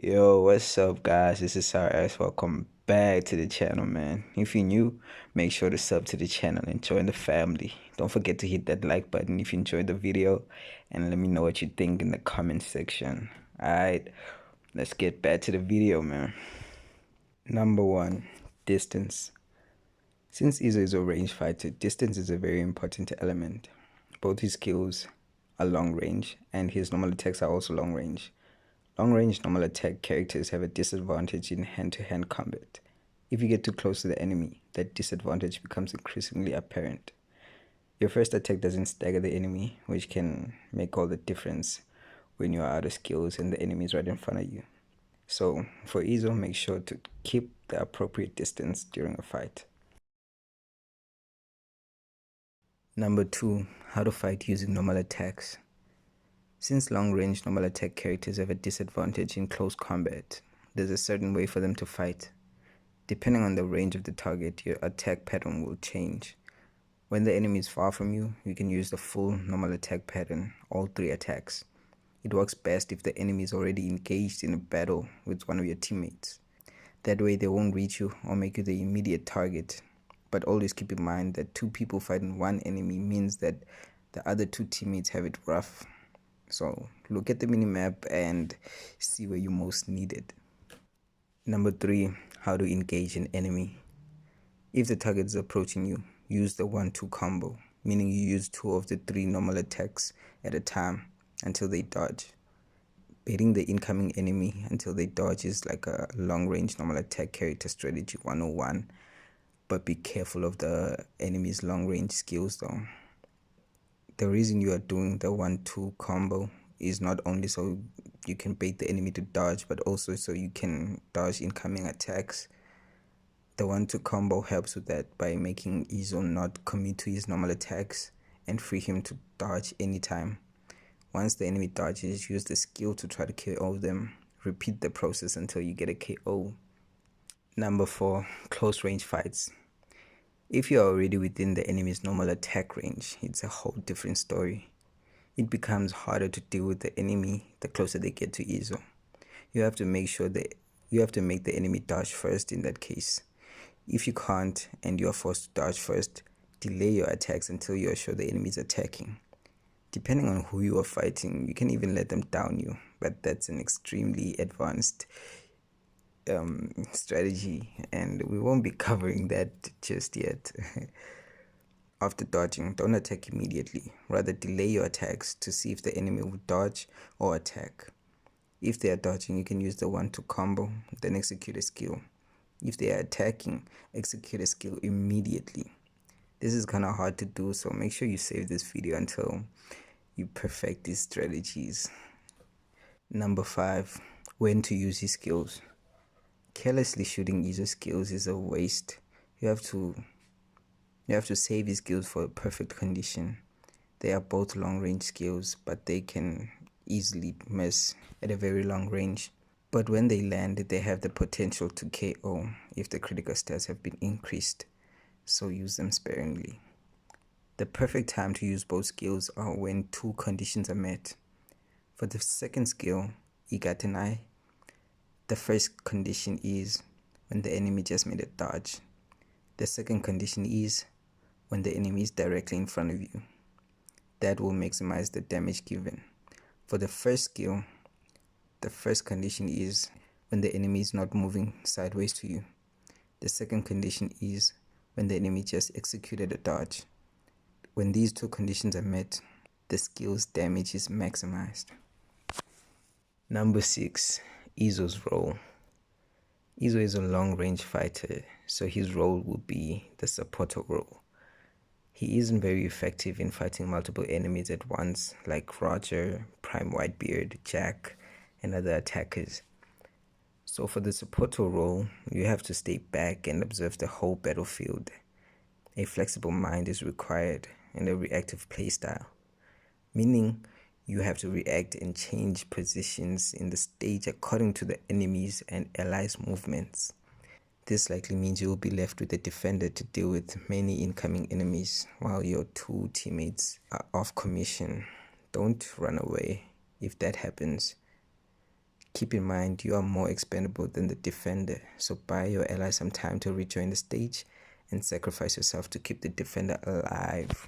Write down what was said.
Yo, what's up, guys? This is RS. Welcome back to the channel, man. If you're new, make sure to sub to the channel and join the family. Don't forget to hit that like button if you enjoyed the video, and let me know what you think in the comment section. Alright, let's get back to the video, man. Number 1, distance. Since IZO is a range fighter, distance is a very important element. Both his skills are long range, and his normal attacks are also long range. Long-range normal attack characters have a disadvantage in hand-to-hand combat. If you get too close to the enemy, that disadvantage becomes increasingly apparent. Your first attack doesn't stagger the enemy, which can make all the difference when you are out of skills and the enemy is right in front of you. So, for IZO, make sure to keep the appropriate distance during a fight. Number 2, how to fight using normal attacks. Since long-range normal attack characters have a disadvantage in close combat, there's a certain way for them to fight. Depending on the range of the target, your attack pattern will change. When the enemy is far from you, you can use the full normal attack pattern, all 3 attacks. It works best if the enemy is already engaged in a battle with one of your teammates. That way they won't reach you or make you the immediate target. But always keep in mind that 2 people fighting one enemy means that the other 2 teammates have it rough. So look at the minimap and see where you most need it. Number 3, how to engage an enemy. If the target is approaching you, use the 1-2 combo, meaning you use 2 of the 3 normal attacks at a time until they dodge. Baiting the incoming enemy until they dodge is like a long-range normal attack character strategy 101, but be careful of the enemy's long-range skills though. The reason you are doing the 1-2 combo is not only so you can bait the enemy to dodge, but also so you can dodge incoming attacks. The 1-2 combo helps with that by making IZO not commit to his normal attacks and free him to dodge anytime. Once the enemy dodges, use the skill to try to KO them. Repeat the process until you get a KO. Number 4, close range fights. If you are already within the enemy's normal attack range, it's a whole different story. It becomes harder to deal with the enemy the closer they get to IZO. You have to make the enemy dodge first in that case. If you can't and you are forced to dodge first, delay your attacks until you are sure the enemy is attacking. Depending on who you are fighting, you can even let them down you, but that's an extremely advanced strategy, and we won't be covering that just yet. After dodging, don't attack immediately. Rather, delay your attacks to see if the enemy will dodge or attack. If they are dodging, you can use the 1-2 combo, then execute a skill. If they are attacking, execute a skill immediately. This is kind of hard to do, so make sure you save this video until you perfect these strategies. Number 5, when to use his skills. Carelessly shooting IZO skills is a waste. You have to save his skills for a perfect condition. They are both long range skills, but they can easily miss at a very long range. But when they land, they have the potential to KO if the critical stats have been increased, so use them sparingly. The perfect time to use both skills are when 2 conditions are met. For the second skill, Igatenai, the first condition is when the enemy just made a dodge. The second condition is when the enemy is directly in front of you. That will maximize the damage given. For the first skill, the first condition is when the enemy is not moving sideways to you. The second condition is when the enemy just executed a dodge. When these 2 conditions are met, the skill's damage is maximized. Number 6, IZO's role. IZO is a long-range fighter, so his role will be the supporter role. He isn't very effective in fighting multiple enemies at once, like Roger, Prime Whitebeard, Jack, and other attackers. So for the supporter role, you have to stay back and observe the whole battlefield. A flexible mind is required and a reactive playstyle, meaning you have to react and change positions in the stage according to the enemies and allies' movements. This likely means you will be left with a defender to deal with many incoming enemies while your 2 teammates are off commission. Don't run away. If that happens, Keep in mind you are more expendable than the defender, so buy your ally some time to rejoin the stage and sacrifice yourself to keep the defender alive.